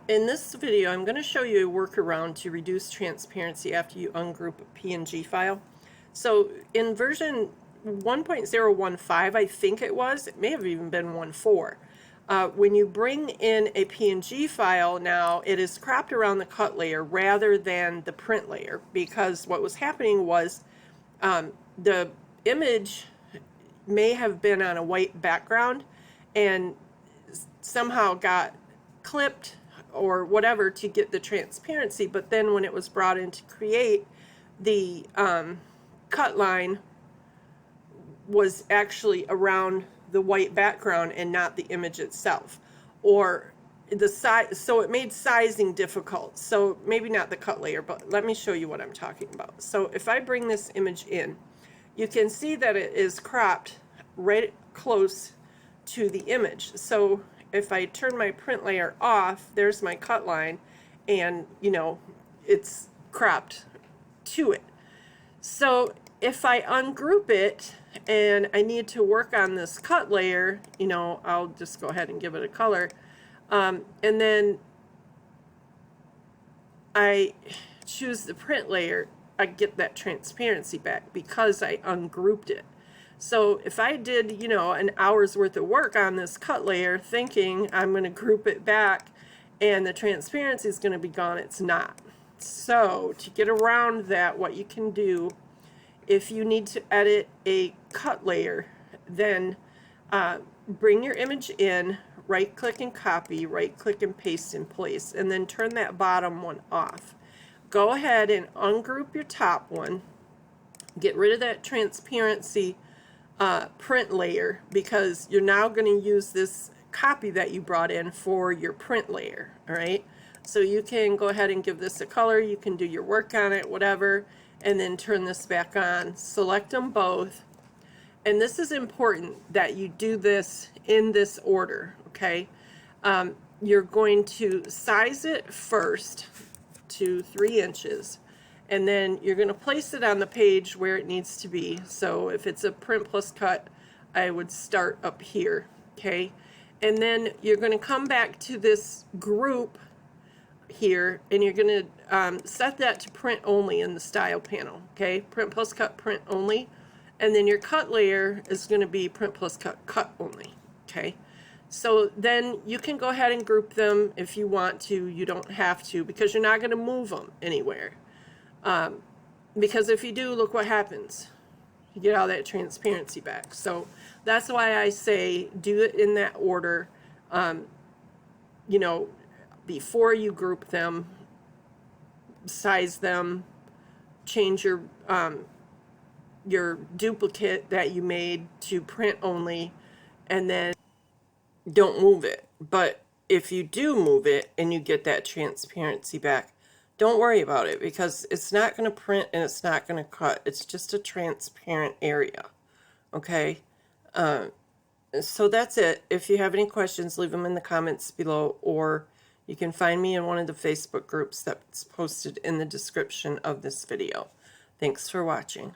In this video, I'm going to show you a workaround to reduce transparency after you ungroup a PNG file. So in version 1.015, I think it may have even been 1.4. When you bring in a PNG file now, it is cropped around the cut layer rather than the print layer, because what was happening was the image may have been on a white background and somehow got clipped or whatever to get the transparency, but then when it was brought in to create, the cut line was actually around the white background and not the image itself, or the size, so it made sizing difficult. So maybe not the cut layer, but let me show you what I'm talking about. So if I bring this image in, you can see that it is cropped right close to the image. So if I turn my print layer off, there's my cut line, and you know, it's cropped to it. So if I ungroup it and I need to work on this cut layer, you know, I'll just go ahead and give it a color, and then I choose the print layer, I get that transparency back because I ungrouped it. So if I did, you know, an hour's worth of work on this cut layer thinking I'm going to group it back and the transparency is going to be gone, it's not. So to get around that, what you can do, if you need to edit a cut layer, then bring your image in, right click and copy, right click and paste in place, and then turn that bottom one off. Go ahead and ungroup your top one, get rid of that transparency print layer, because you're now going to use this copy that you brought in for your print layer. All right, so you can go ahead and give this a color, you can do your work on it, whatever, and then turn this back on. Select them both, and this is important that you do this in this order. Okay, you're going to size it first to 3 inches, and then you're going to place it on the page where it needs to be. So if it's a print plus cut, I would start up here. Okay, and then you're going to come back to this group here, and you're going to set that to print only in the style panel. Okay, print plus cut, print only, and then your cut layer is going to be print plus cut, cut only. Okay, so then you can go ahead and group them if you want to. You don't have to, because you're not going to move them anywhere. Because if you do, look what happens. You get all that transparency back. So that's why I say do it in that order. You know, before you group them, size them, change your duplicate that you made to print only, and then don't move it. But if you do move it and you get that transparency back, don't worry about it, because it's not going to print and it's not going to cut. It's just a transparent area. Okay, so that's it. If you have any questions, leave them in the comments below, or you can find me in one of the Facebook groups that's posted in the description of this video. Thanks for watching.